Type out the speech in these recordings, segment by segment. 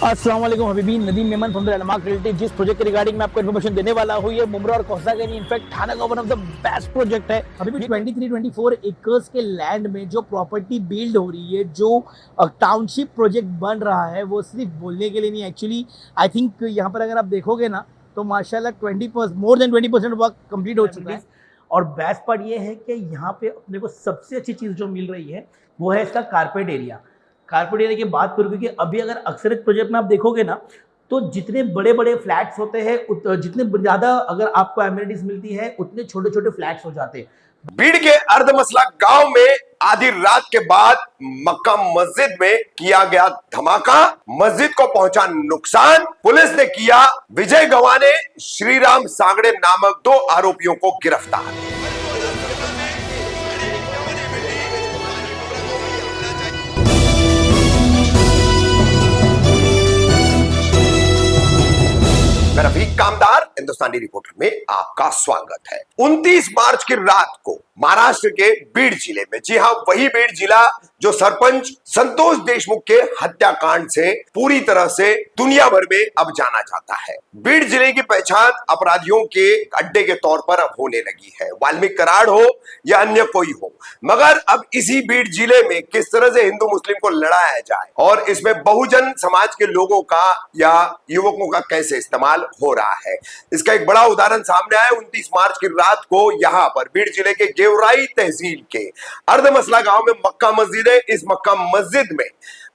अस्सलाम वालेकुम हबीबी, Nadeem Memon from the Almaq Realty. जिस प्रोजेक्ट के रिगार्डिंग मैं आपको इन्फॉर्मेशन देने वाला हूँ, ये मुमरा और कौसा का नहीं, इनफैक्ट थाना का one of the best project है। अभी भी 23-24 एकर्स के लैंड में जो प्रॉपर्टी बिल्ड हो रही है, जो टाउनशिप प्रोजेक्ट बन रहा है, वो सिर्फ बोलने के लिए नहीं, एक्चुअली आई थिंक यहाँ पर अगर आप देखोगे ना तो माशाल्लाह 20% मोर देन 20% वर्क कंप्लीट हो चुका है। और बेस्ट पार्ट ये है कि यहाँ पे अपने को सबसे अच्छी चीज़ जो मिल रही है वो है इसका कारपेट एरिया। कारपेट एरिया की बात करूँ, क्योंकि अभी अगर अक्सर प्रोजेक्ट में आप देखोगे ना तो जितने बड़े बड़े फ्लैट्स होते हैं, जितने ज़्यादा अगर आपको एमिनिटीज मिलती है, उतने छोटे छोटे फ्लैट्स हो जाते हैं। बीड़ के अर्धमसला गांव में आधी रात के बाद मक्का मस्जिद में किया गया धमाका, मस्जिद को पहुंचा नुकसान। पुलिस ने किया विजय गवाने श्रीराम सांगड़े नामक 2 आरोपियों को गिरफ्तार। मैं रफीक कामदार हिंदुस्तानी रिपोर्टर में आपका स्वागत है। 29 मार्च की रात को महाराष्ट्र के बीड़ जिले में, जी हां, वही बीड़ जिला जो सरपंच संतोष देशमुख के हत्याकांड से पूरी तरह से दुनिया भर में अब जाना जाता है। बीड़ जिले की पहचान अपराधियों के अड्डे के तौर पर अब होने लगी है, वाल्मीकि कराड़ हो या अन्य कोई हो। मगर अब इसी बीड़ जिले में किस तरह से हिंदू मुस्लिम को लड़ाया जाए और इसमें बहुजन समाज के लोगों का या युवकों का कैसे इस्तेमाल हो रहा है, इसका एक बड़ा उदाहरण सामने आया। 29 मार्च की रात को यहां पर बीड़ जिले के गेवराई तहसील के अर्धमसला गांव में मक्का मस्जिद है। इस मक्का मस्जिद में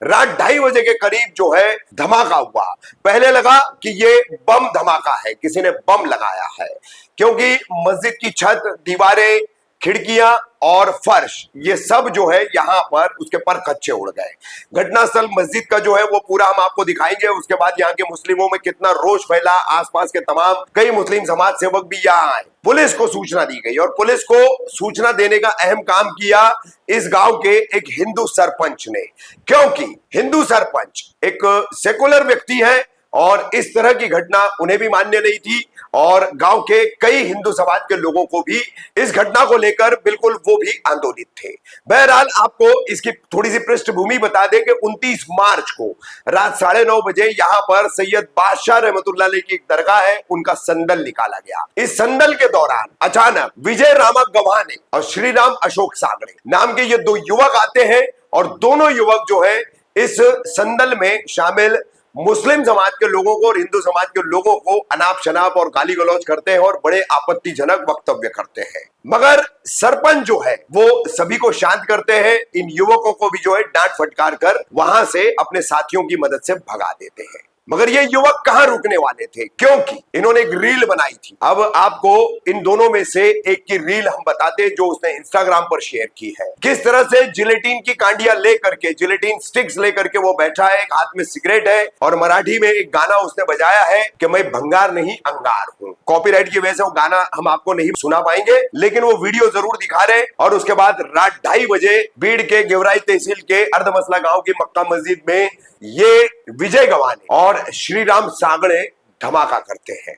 रात 2:30 बजे के करीब जो है धमाका हुआ। पहले लगा कि ये बम धमाका है, किसी ने बम लगाया है, क्योंकि मस्जिद की छत, दीवारें, खिड़कियां और फर्श, ये सब जो है यहां पर उसके पर कच्चे उड़ गए। घटनास्थल मस्जिद का जो है वो पूरा हम आपको दिखाएंगे। उसके बाद यहाँ के मुस्लिमों में कितना रोष फैला, आसपास के तमाम कई मुस्लिम समाज सेवक भी यहाँ आए। पुलिस को सूचना दी गई और पुलिस को सूचना देने का अहम काम किया इस गांव के एक हिंदू सरपंच ने, क्योंकि हिंदू सरपंच एक सेकुलर व्यक्ति है और इस तरह की घटना उन्हें भी मान्य नहीं थी और गांव के कई हिंदू समाज के लोगों को भी इस घटना को लेकर बिल्कुल वो भी आंदोलित थे। बहरहाल आपको इसकी थोड़ी सी पृष्ठभूमि बता दें कि 29 मार्च को रात 9:30 बजे यहां पर सैयद बादशाह रहमतुल्लाह अलैह की एक दरगाह है, उनका संदल निकाला गया। इस संदल के दौरान अचानक विजय रामक गव्हाणे और श्रीराम अशोक सांगड़े नाम के ये 2 युवक आते हैं और दोनों युवक जो है इस संदल में शामिल मुस्लिम समाज के लोगों को और हिंदू समाज के लोगों को अनाप शनाप और गाली गलौज करते हैं और बड़े आपत्तिजनक वक्तव्य करते हैं। मगर सरपंच जो है वो सभी को शांत करते हैं, इन युवकों को भी जो है डांट फटकार कर वहां से अपने साथियों की मदद से भगा देते हैं। मगर ये युवक कहां रुकने वाले थे, क्योंकि इन्होंने एक रील बनाई थी। अब आपको इन दोनों में से एक की रील हम बताते हैं जो उसने इंस्टाग्राम पर शेयर की है। किस तरह से जिलेटिन की कांडियां लेकर के, जिलेटिन स्टिक्स लेकर के वो बैठा है, एक हाथ में सिगरेट है और मराठी में एक गाना उसने बजाया है कि मैं भंगार नहीं अंगार हूं। कॉपीराइट की वजह से वो गाना हम आपको नहीं सुना पाएंगे, लेकिन वो वीडियो जरूर दिखा रहे। और उसके बाद रात 2:30 बजे बीड़ के गेवराई तहसील के अर्धमसला गांव की मक्का मस्जिद में ये विजय गव्हाणे और श्रीराम सांगड़े धमाका करते हैं।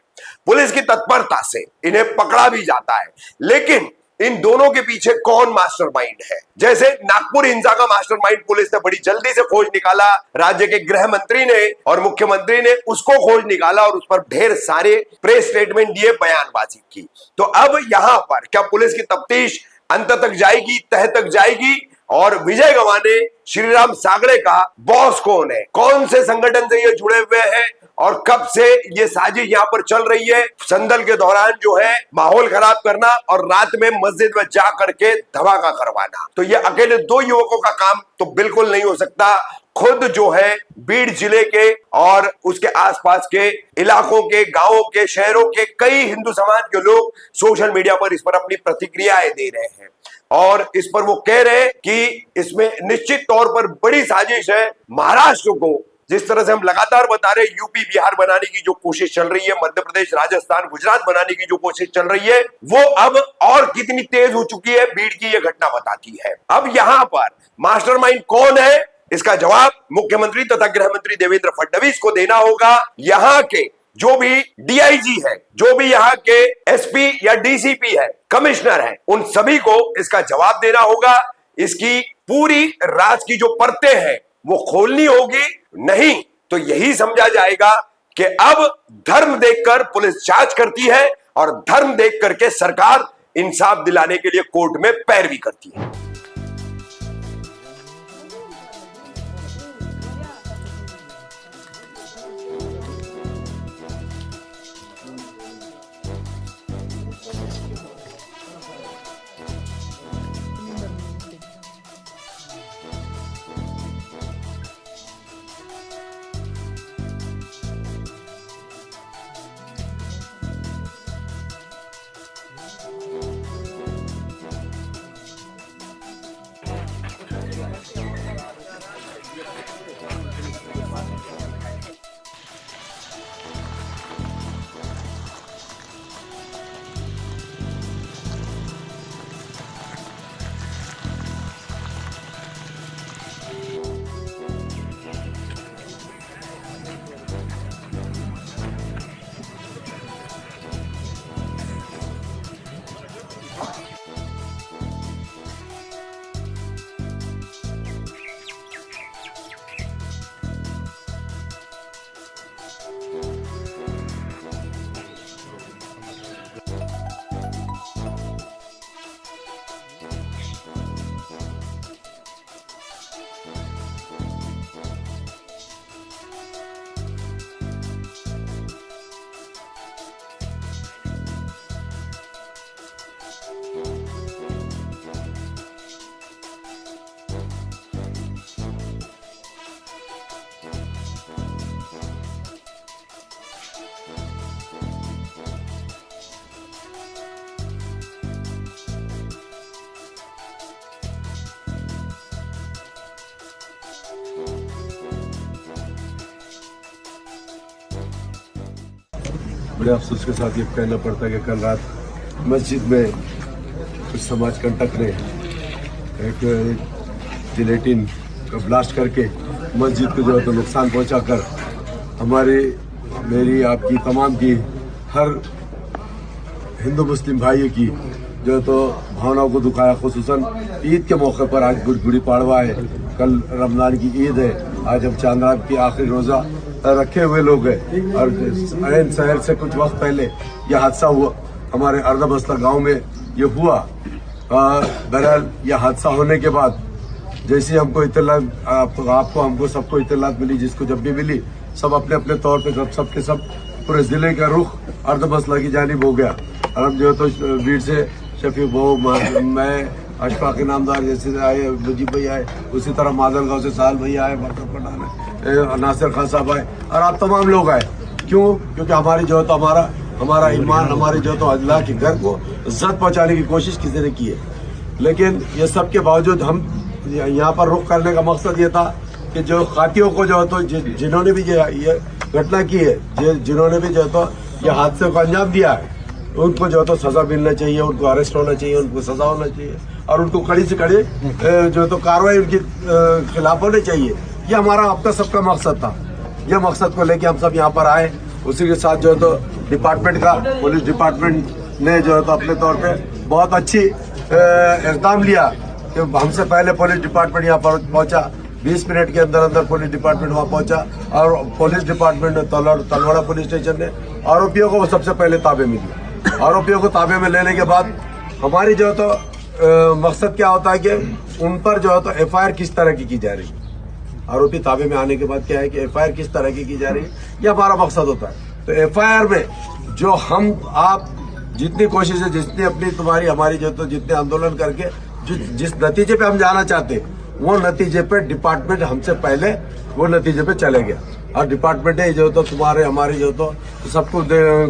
पुलिस की तत्परता से इन्हें पकड़ा भी जाता है, लेकिन इन दोनों के पीछे कौन मास्टरमाइंड है? जैसे नागपुर हिंसा का मास्टरमाइंड पुलिस ने बड़ी जल्दी से खोज निकाला, राज्य के गृह मंत्री ने और मुख्यमंत्री ने उसको खोज निकाला और उस पर ढेर सारे प्रेस स्टेटमेंट दिए, बयानबाजी की। तो अब यहां पर क्या पुलिस की तफ्तीश अंत तक जाएगी, तह तक जाएगी? और विजय गव्हाणे श्रीराम सांगड़े का बॉस कौन है, कौन से संगठन से ये जुड़े हुए हैं और कब से ये साजिश यहाँ पर चल रही है? संदल के दौरान जो है माहौल खराब करना और रात में मस्जिद में जा करके धमाका करवाना, तो ये अकेले 2 युवकों का काम तो बिल्कुल नहीं हो सकता। खुद जो है बीड़ जिले के और उसके आसपास के इलाकों के, गांवों के, शहरों के कई हिंदू समाज के लोग सोशल मीडिया पर इस पर अपनी प्रतिक्रियाएं दे रहे हैं और इस पर वो कह रहे हैं कि इसमें निश्चित तौर पर बड़ी साजिश है। महाराष्ट्र को जिस तरह से हम लगातार बता रहे, यूपी बिहार बनाने की जो कोशिश चल रही है, मध्य प्रदेश, राजस्थान, गुजरात बनाने की जो कोशिश चल रही है, वो अब और कितनी तेज हो चुकी है, बीड़ की ये घटना बताती है। अब यहां पर मास्टरमाइंड कौन है, इसका जवाब मुख्यमंत्री तथा गृह मंत्री देवेंद्र फडणवीस को देना होगा। यहां के जो भी डीआईजी है, जो भी यहाँ के एसपी या डीसीपी है, कमिश्नर है, उन सभी को इसका जवाब देना होगा। इसकी पूरी राज की जो परतें हैं वो खोलनी होगी। नहीं तो यही समझा जाएगा कि अब धर्म देखकर पुलिस जांच करती है और धर्म देख करके सरकार इंसाफ दिलाने के लिए कोर्ट में पैरवी करती है। बड़े अफसोस के साथ ये कहना पड़ता है कि कल रात मस्जिद में कुछ समाज कंटक ने एक जिलेटिन का ब्लास्ट करके मस्जिद को जो है तो नुकसान पहुंचाकर हमारे मेरी आपकी तमाम की हर हिंदू मुस्लिम भाइयों की जो है तो भावनाओं को दुखाया। खुसूसन ईद के मौके पर आज गुड़ी पाड़वा है, कल रमजान की ईद है, आज हम चांद रात की आखिरी रोज़ा रखे हुए लोग हैं और ऐन शहर से कुछ वक्त पहले यह हादसा हुआ। हमारे अर्धा बस्ता गांव में ये हुआ। बहरहाल यह हादसा होने के बाद जैसे हमको इत्तलात आपको हमको सबको इत्तलात मिली, जिसको जब भी मिली सब अपने अपने तौर पे सब के सब पूरे जिले का रुख अर्ध बस्ता की जानिब हो गया। और हम जो है तो भीड़ से शफी वो मैं अशफाक नामदार जैसे आए, मुजीब भाई आए, उसी तरह मादलगांव से साल भाई आए, बकर पठान आए, नासिर खान साहब आए और आप तमाम लोग आए। क्यों? क्योंकि हमारी जो है तो हमारा ईमान, हमारी जो है तो अल्लाह के घर को इज्जत पहुंचाने की कोशिश किसी ने की है। लेकिन ये सब के बावजूद हम यहाँ पर रुख करने का मकसद ये था कि जो खातियों को जो है तो जिन्होंने भी ये घटना की है, जिन्होंने भी जो है तो ये हादसे को अंजाम दिया है, उनको जो है तो सजा मिलना चाहिए, उनको अरेस्ट होना चाहिए, उनको सजा होना चाहिए और उनको कड़ी से कड़ी जो है तो कार्रवाई उनके खिलाफ होनी चाहिए। ये हमारा आपका सबका मकसद था। यह मकसद को लेके हम सब यहाँ पर आए। उसी के साथ जो है तो डिपार्टमेंट का पुलिस डिपार्टमेंट ने जो है तो अपने तौर पे बहुत अच्छी इक़दाम लिया कि हमसे पहले पुलिस डिपार्टमेंट यहाँ पर पहुंचा। 20 मिनट के अंदर अंदर पुलिस डिपार्टमेंट वहाँ पहुंचा और पुलिस डिपार्टमेंट ने तलवाड़ा पुलिस स्टेशन ने आरोपियों को सबसे पहले ताबे में लिया। आरोपियों को ताबे में लेने के बाद हमारी जो है तो मकसद क्या होता है कि उन पर जो है तो FIR किस तरह की जा रही है। आरोपी ताबे में आने के बाद क्या है कि FIR किस तरह की जा रही है, ये हमारा मकसद होता है। तो FIR में जो हम आप जितनी कोशिश है, जितनी अपनी तुम्हारी हमारी जो तो जितने आंदोलन करके जिस नतीजे पे हम जाना चाहते हैं, वो नतीजे पे डिपार्टमेंट हमसे पहले वो नतीजे पे चले गया। और डिपार्टमेंट है जो तो तुम्हारे हमारी जो तो सबको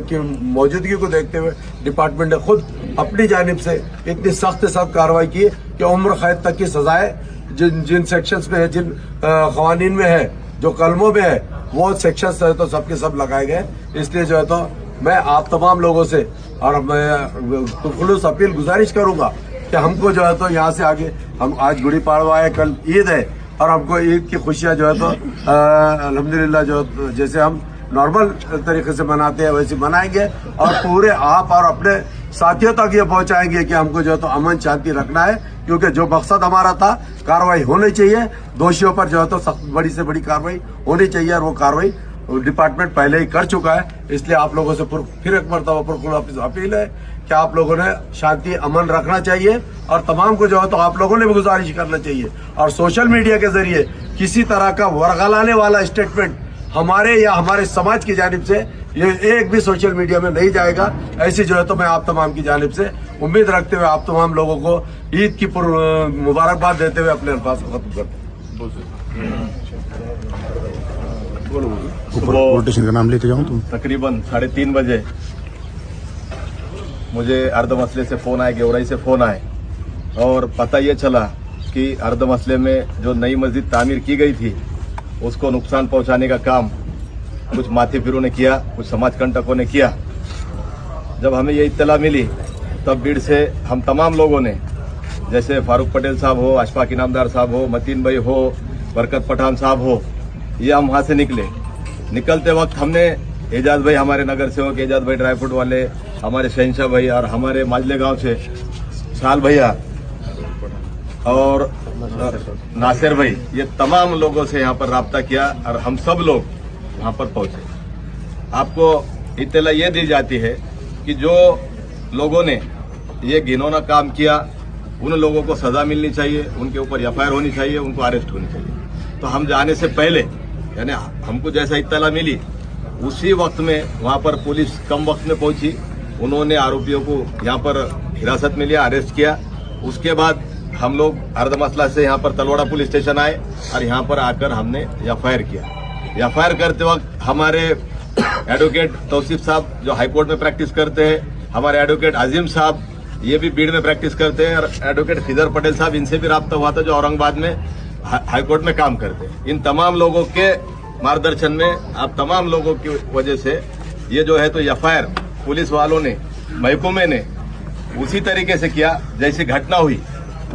की मौजूदगी को देखते हुए डिपार्टमेंट ने खुद अपनी जानिब से इतनी सख्त कार्रवाई की कि उम्र कैद तक की सजाएं जिन सेक्शंस में है, जिन कवानीन में है, जो कलमों में है, वो सेक्शंस है तो सबके सब लगाए गए। इसलिए जो है तो मैं आप तमाम लोगों से और मैं खुलूस अपील गुजारिश करूंगा कि हमको जो है तो यहाँ से आगे हम आज गुड़ी पाड़वा है, कल ईद है और हमको ईद की खुशियाँ जो है तो अल्हम्दुलिल्लाह जो जैसे हम नॉर्मल तरीके से मनाते हैं वैसे मनाएंगे और पूरे आप और अपने साथियों तक ये पहुंचाएंगे कि हमको जो है तो अमन शांति रखना है, क्योंकि जो मकसद हमारा था कार्रवाई होनी चाहिए, दोषियों पर जो है तो सख्त बड़ी से बड़ी कार्रवाई होनी चाहिए, और वो कार्रवाई डिपार्टमेंट पहले ही कर चुका है। इसलिए आप लोगों से फिर एक मरतबा प्रोकुलर ऑफिस अपील है कि आप लोगों ने शांति अमन रखना चाहिए, और तमाम को जो है तो आप लोगों ने भी गुजारिश करना चाहिए, और सोशल मीडिया के जरिए किसी तरह का वरगलाने वाला स्टेटमेंट हमारे या हमारे समाज की जानिब से ये एक भी सोशल मीडिया में नहीं जाएगा। ऐसी जो है तो मैं आप तमाम की जानिब से उम्मीद रखते हुए आप तमाम लोगों को ईद की मुबारकबाद देते हुए अपने अल्फाज को खत्म करते रोटेशन का नाम लेते जाऊं तुम। तकरीबन 3:30 बजे मुझे अर्ध मसले से फ़ोन आया, गेवराई से फ़ोन आए, और पता ये चला कि अर्ध मसले में जो नई मस्जिद तामीर की गई थी उसको नुकसान पहुंचाने का काम कुछ माथे फिरों ने किया, कुछ समाज कंटकों ने किया। जब हमें ये इत्तला मिली तब भीड़ से हम तमाम लोगों ने, जैसे फारूक पटेल साहब हो, अशफाक इनामदार साहब हो, मतीन भाई हो, बरकत पठान साहब हो, ये हम वहाँ से निकले। निकलते वक्त हमने एजाज भाई, हमारे नगर सेवक एजाज भाई ड्राई फ्रूट वाले, हमारे शहनशाह भाई, और हमारे माजले गांव से साल भैया और नासिर भाई, ये तमाम लोगों से यहाँ पर राब्ता किया और हम सब लोग वहाँ पर पहुंचे। आपको इत्तला ये दी जाती है कि जो लोगों ने ये घिनौना काम किया उन लोगों को सजा मिलनी चाहिए, उनके ऊपर एफआईआर होनी चाहिए, उनको अरेस्ट होनी चाहिए। तो हम जाने से पहले, यानी हमको जैसा इत्तला मिली उसी वक्त में वहाँ पर पुलिस कम वक्त में पहुंची, उन्होंने आरोपियों को यहाँ पर हिरासत में लिया, अरेस्ट किया। उसके बाद हम लोग अर्ध मसला से यहाँ पर तलवाड़ा पुलिस स्टेशन आए और यहाँ पर आकर हमने एफआईआर किया। एफआईआर करते वक्त हमारे एडवोकेट तौसीफ साहब जो हाईकोर्ट में प्रैक्टिस करते हैं, हमारे एडवोकेट आजिम साहब ये भी भीड़ में प्रैक्टिस करते हैं, और एडवोकेट खिदर पटेल साहब, इनसे भी राब्ता हुआ था जो औरंगाबाद में हाईकोर्ट में काम करते हैं। इन तमाम लोगों के मार्गदर्शन में, आप तमाम लोगों की वजह से ये जो है तो एफआईआर पुलिस वालों ने, महकमे ने उसी तरीके से किया जैसी घटना हुई,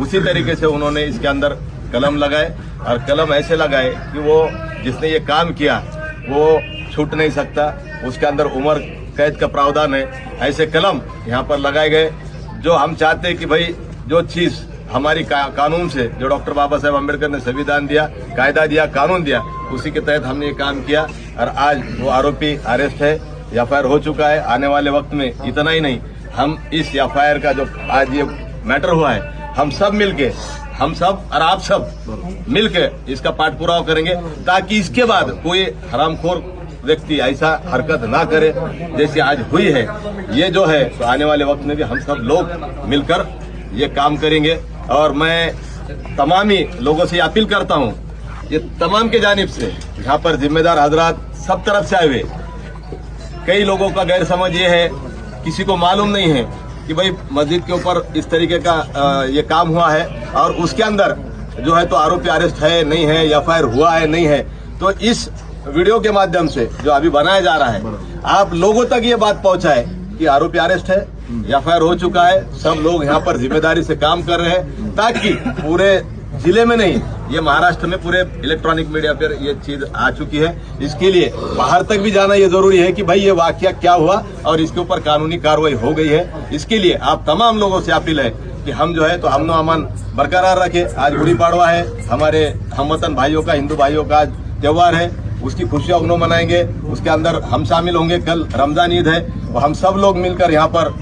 उसी तरीके से उन्होंने इसके अंदर कलम लगाए, और कलम ऐसे लगाए कि वो जिसने ये काम किया वो छूट नहीं सकता, उसके अंदर उम्र कैद का प्रावधान है। ऐसे कलम यहाँ पर लगाए गए। जो हम चाहते हैं कि भाई जो चीज हमारी कानून से, जो डॉक्टर बाबा साहेब अम्बेडकर ने संविधान दिया, कायदा दिया, कानून दिया, उसी के तहत हमने ये काम किया, और आज वो आरोपी अरेस्ट है, एफआईआर हो चुका है। आने वाले वक्त में इतना ही नहीं, हम इस एफआईआर का जो आज ये मैटर हुआ है, हम सब मिलके, हम सब और आप सब मिलके इसका पाठ पुरावा करेंगे, ताकि इसके बाद कोई हरामखोर व्यक्ति ऐसा हरकत ना करे जैसे आज हुई है। ये जो है तो आने वाले वक्त में भी हम सब लोग मिलकर ये काम करेंगे। और मैं तमाम ही लोगों से अपील करता हूँ, ये तमाम के जानिब से यहाँ पर जिम्मेदार हजरात सब तरफ से आए हुए, कई लोगों का गैर समझ ये है, किसी को मालूम नहीं है कि भाई मस्जिद के ऊपर इस तरीके का ये काम हुआ है, और उसके अंदर जो है तो आरोपी अरेस्ट है नहीं है, एफआईआर हुआ है नहीं है। तो इस वीडियो के माध्यम से जो अभी बनाया जा रहा है, आप लोगों तक ये बात पहुंचाए कि आरोपी अरेस्ट है, एफआईआर हो चुका है, सब लोग यहाँ पर जिम्मेदारी से काम कर रहे हैं, ताकि पूरे जिले में नहीं, ये महाराष्ट्र में पूरे इलेक्ट्रॉनिक मीडिया पर ये चीज आ चुकी है। इसके लिए बाहर तक भी जाना ये जरूरी है कि भाई ये वाकया क्या हुआ और इसके ऊपर कानूनी कार्रवाई हो गई है। इसके लिए आप तमाम लोगों से अपील है कि हम जो है तो अमन अमान बरकरार रखें। आज गुड़ी पाड़वा है, हमारे हमवतन भाइयों का, हिंदू भाइयों का त्योहार है, उसकी खुशियां उन्होंने मनाएंगे, उसके अंदर हम शामिल होंगे। कल रमजान ईद है, तो हम सब लोग मिलकर यहाँ पर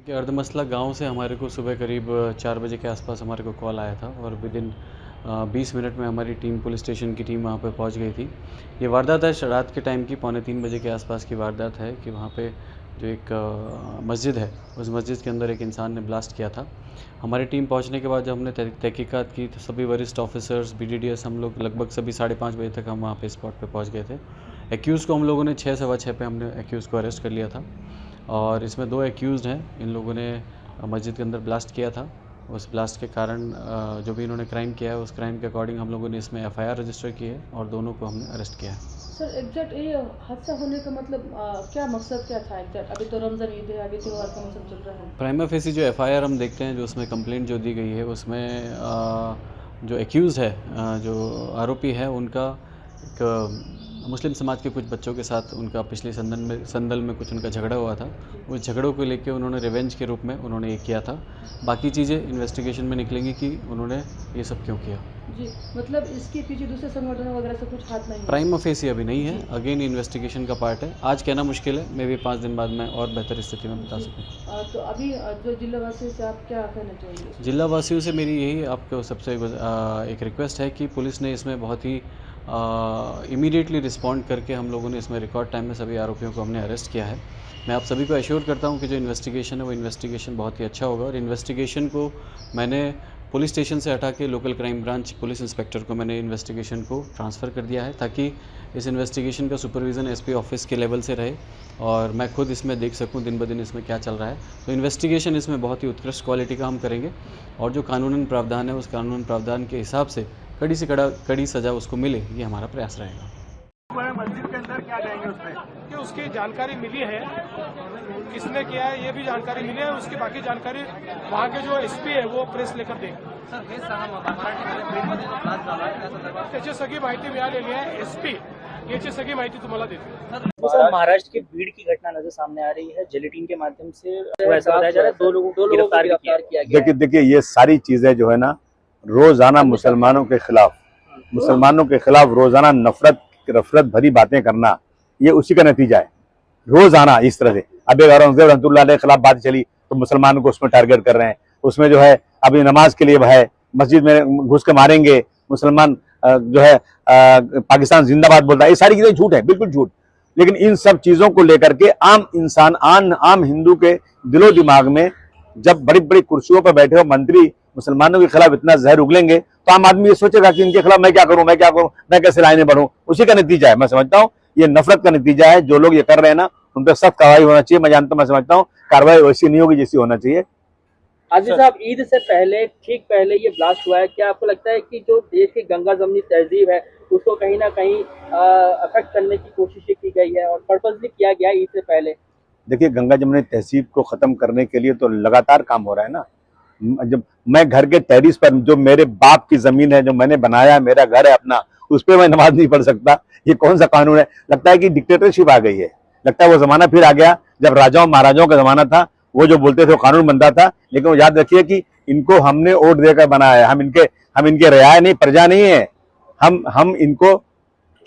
कि अर्धमसला गांव से हमारे को सुबह करीब 4 बजे के आसपास हमारे को कॉल आया था, और विदिन 20 मिनट में हमारी टीम, पुलिस स्टेशन की टीम वहाँ पे पहुँच गई थी। ये वारदात है रात के टाइम की, 2:45 बजे के आसपास की वारदात है कि वहाँ पे जो एक मस्जिद है, उस मस्जिद के अंदर एक इंसान ने ब्लास्ट किया था। हमारी टीम पहुँचने के बाद जब हमने तहकीकात की तो सभी वरिष्ठ ऑफिसर्स, BDDS, हम लोग लगभग सभी 5:30 बजे तक हम वहाँ पे स्पॉट पे पहुँच गए थे। एक्यूज़ को हम लोगों ने 6, सवा 6 पे हमने एक्यूज़ को अरेस्ट कर लिया था और इसमें 2 एक्यूज़ हैं। इन लोगों ने मस्जिद के अंदर ब्लास्ट किया था। उस ब्लास्ट के कारण जो भी इन्होंने क्राइम किया है, उस क्राइम के अकॉर्डिंग हम लोगों ने इसमें FIR रजिस्टर की है और दोनों को हमने अरेस्ट किया है। सर एग्जैक्ट ये हादसा होने का मतलब क्या मकसद क्या था एग्जैक्ट? अभी तो रमज़ान ईद है, आगे त्योहार का मौसम चल रहा है। प्राइमा फेसी जो FIR हम देखते हैं, जो उसमें कंप्लेंट जो दी गई है, उसमें जो एक्यूज़ है, जो आरोपी है, उनका एक मुस्लिम समाज के कुछ बच्चों के साथ उनका पिछले संदल में कुछ उनका झगड़ा हुआ था। उस झगड़ों को लेके उन्होंने रिवेंज के रूप में उन्होंने ये किया था। बाकी चीज़ें इन्वेस्टिगेशन में निकलेंगी कि उन्होंने ये सब क्यों किया। जी, मतलब इसके पीछे दूसरे संगठनों वगैरह से कुछ हाथ नहीं है? प्राइमा फेसी अभी नहीं है, अगेन इन्वेस्टिगेशन का पार्ट है। आज कहना मुश्किल है, मे भी 5 दिन बाद मैं और बेहतर स्थिति में बता सकूँ। तो अभी जो जिला वासियों से आप क्या कहना चाहेंगे? जिला वासियों से मेरी यही आपको सबसे एक रिक्वेस्ट है कि पुलिस ने इसमें बहुत ही इमीडिएटली रिस्पॉन्ड करके हम लोगों ने इसमें रिकॉर्ड टाइम में सभी आरोपियों को हमने अरेस्ट किया है। मैं आप सभी को एश्योर करता हूं कि जो इन्वेस्टिगेशन है वो इन्वेस्टिगेशन बहुत ही अच्छा होगा और इन्वेस्टिगेशन को मैंने पुलिस स्टेशन से हटा के local crime branch police inspector को मैंने इन्वेस्टिगेशन को ट्रांसफ़र कर दिया है ताकि इस इन्वेस्टिगेशन का सुपरविज़न SP ऑफिस के लेवल से रहे और मैं खुद इसमें देख सकूं दिन ब दिन इसमें क्या चल रहा है। तो इन्वेस्टिगेशन इसमें बहुत ही उत्कृष्ट क्वालिटी का हम करेंगे और जो कानूनन प्रावधान है, उस कानूनन प्रावधान के हिसाब से कड़ी से कड़ी सज़ा उसको मिले, ये हमारा प्रयास रहेगा। मस्जिद के अंदर क्या जाएंगे उसमें कि उसकी जानकारी मिली है, किसने किया है ये भी जानकारी मिली है, उसकी बाकी जानकारी वहाँ के जो SP है वो प्रेस लेकर देंगे। त्याची सगळी माहिती मिळालेली आहे, SP याची सगळी माहिती तुम्हाला देते। सर महाराष्ट्र के भीड़ की घटना नजर सामने आ रही है, जिलेटिन के माध्यम से ऐसा बताया जा रहा है 2 लोगों को गिरफ्तार किया गया। देखिए ये सारी चीजें जो है ना, रोजाना मुसलमानों के खिलाफ रोजाना नफरत भरी बातें करना, ये उसी का नतीजा है। रोजाना इस तरह से अब एक औरंगजेब रहमतुल्लाह अलैह के खिलाफ बात चली तो मुसलमानों को उसमें टारगेट कर रहे हैं। उसमें जो है अभी नमाज के लिए है, मस्जिद में घुस के मारेंगे, मुसलमान जो है पाकिस्तान जिंदाबाद बोलता है। ये सारी चीजें झूठ है, बिल्कुल झूठ। लेकिन इन सब चीजों को लेकर के आम इंसान, आम हिंदू के दिलो दिमाग में जब बड़ी बड़ी कुर्सियों पर बैठे हो मंत्री मुसलमानों के खिलाफ इतना जहर उगलेंगे तो आम आदमी ये सोचेगा कि इनके खिलाफ मैं क्या करूं, मैं कैसे लाइनें बढ़ूं। उसी का नतीजा है, मैं समझता हूं ये नफरत का नतीजा है। जो लोग ये कर रहे हैं ना, उन पर सख्त कार्रवाई होना चाहिए। मैं समझता हूँ कार्रवाई वैसी नहीं होगी जैसी होना चाहिए। आदिल साहब, ईद से पहले, ठीक पहले ये ब्लास्ट हुआ है, क्या आपको लगता है कि जो देश की गंगा जमनी तहजीब है उसको कहीं ना कहीं अफेक्ट करने की कोशिश की गई है और पर्पसली किया गया ईद से पहले? देखिए, गंगा जमुनी तहजीब को खत्म करने के लिए तो लगातार काम हो रहा है ना। जब मैं घर के टेरिस पर, जो मेरे बाप की जमीन है, जो मैंने बनाया, मेरा घर है अपना, उस पर मैं नमाज नहीं पढ़ सकता, ये कौन सा कानून है? लगता है कि डिक्टेटरशिप आ गई है। लगता है वो जमाना फिर आ गया जब राजाओं महाराजाओं का जमाना था, वो जो बोलते थे वो कानून बनता था। लेकिन वो याद रखिए कि इनको हमने वोट देकर बनाया है, हम इनके रियाया नहीं, प्रजा नहीं है। हम इनको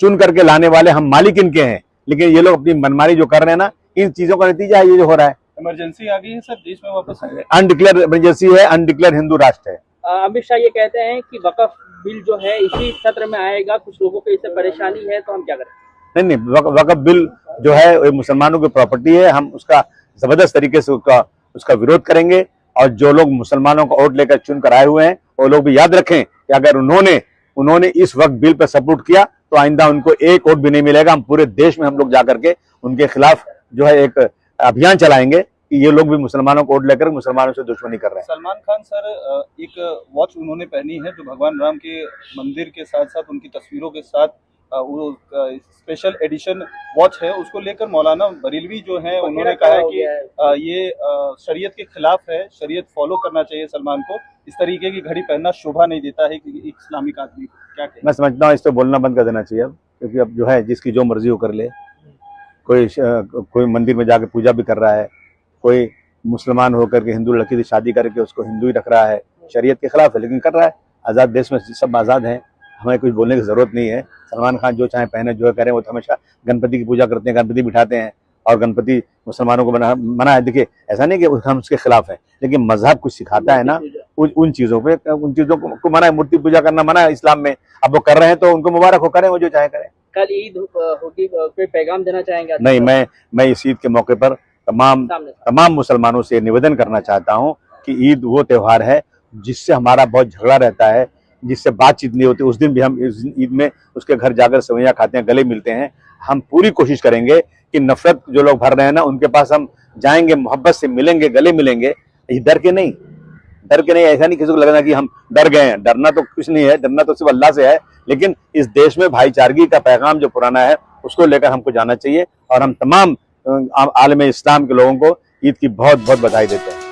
चुन करके लाने वाले, हम मालिक इनके हैं। लेकिन ये लोग अपनी मनमानी जो कर रहे हैं ना, इन चीजों का नतीजा है ये जो हो रहा है। इमरजेंसी आ गई है सर देश में वापस। अनडिक्लेयर इमरजेंसी है, अनडिक्लेयर हिंदू राष्ट्र है। अमित शाह ये कहते हैं कि वक्फ बिल जो है इसी सत्र में आएगा, कुछ लोगों को इससे परेशानी है, तो हम क्या करें? नहीं, वक्फ बिल जो है वो मुसलमानों की प्रॉपर्टी है। हम उसका जबरदस्त तरीके से उसका विरोध करेंगे और जो लोग मुसलमानों को वोट लेकर चुन कर आए हुए हैं वो लोग भी याद रखें कि अगर उन्होंने इस वक्त बिल पर सपोर्ट किया तो आइंदा उनको एक वोट भी नहीं मिलेगा। हम पूरे देश में हम लोग जाकर के उनके खिलाफ जो है एक अभियान चलाएंगे कि ये लोग भी मुसलमानों को वोट लेकर मुसलमानों से दुश्मनी कर रहे हैं। सलमान खान सर एक वॉच उन्होंने पहनी है जो भगवान राम के मंदिर के साथ साथ उनकी तस्वीरों के साथ वो स्पेशल एडिशन वॉच है, उसको लेकर मौलाना बरेलवी जो है उन्होंने कहा है कि ये शरीयत के खिलाफ है, शरीयत फॉलो करना चाहिए सलमान को। इस तरीके की घड़ी पहनना शोभा नहीं देता है कि इस्लामिक आदमी को। क्या कहें? मैं समझता हूँ इस पर बोलना बंद कर देना चाहिए अब, क्योंकि अब जो है जिसकी जो मर्जी हो कर ले। कोई मंदिर में जाकर पूजा भी कर रहा है, कोई मुसलमान होकर के हिंदू लड़की से शादी करके उसको हिंदू ही रख रहा है, शरीयत के खिलाफ है लेकिन कर रहा है। आज़ाद देश में सब आज़ाद हैं, हमें कुछ बोलने की जरूरत नहीं है। सलमान खान जो चाहे पहने, जो करें। वो तो हमेशा गणपति की पूजा करते हैं, गणपति बिठाते हैं और गणपति मुसलमानों को मना है। देखिए, ऐसा नहीं कि हम उसके खिलाफ है, लेकिन मजहब कुछ सिखाता है ना, उन चीजों को मना है। मूर्ति पूजा करना मना है इस्लाम में। अब वो कर रहे हैं तो उनको मुबारक हो, करें वो जो चाहे करें। कल ईद होगी, कोई पैगाम देना चाहेंगे? नहीं, मैं इस ईद के मौके पर तमाम मुसलमानों से निवेदन करना चाहता हूं कि ईद वो त्योहार है जिससे हमारा बहुत झगड़ा रहता है, जिससे बातचीत नहीं होती। उस दिन भी हम इस ईद में उसके घर जाकर सेवैयां खाते हैं, गले मिलते हैं। हम पूरी कोशिश करेंगे कि नफरत जो लोग भर रहे हैं ना, उनके पास हम जाएंगे, मोहब्बत से मिलेंगे, गले मिलेंगे, डर के नहीं। ऐसा नहीं किसी को लगना कि हम डर गए हैं। डरना तो कुछ नहीं है, डरना तो सिर्फ अल्लाह से है। लेकिन इस देश में भाईचारगी का पैगाम जो पुराना है उसको लेकर हमको जाना चाहिए। और हम तमाम आलम इस्लाम के लोगों को ईद की बहुत बहुत बधाई देते हैं।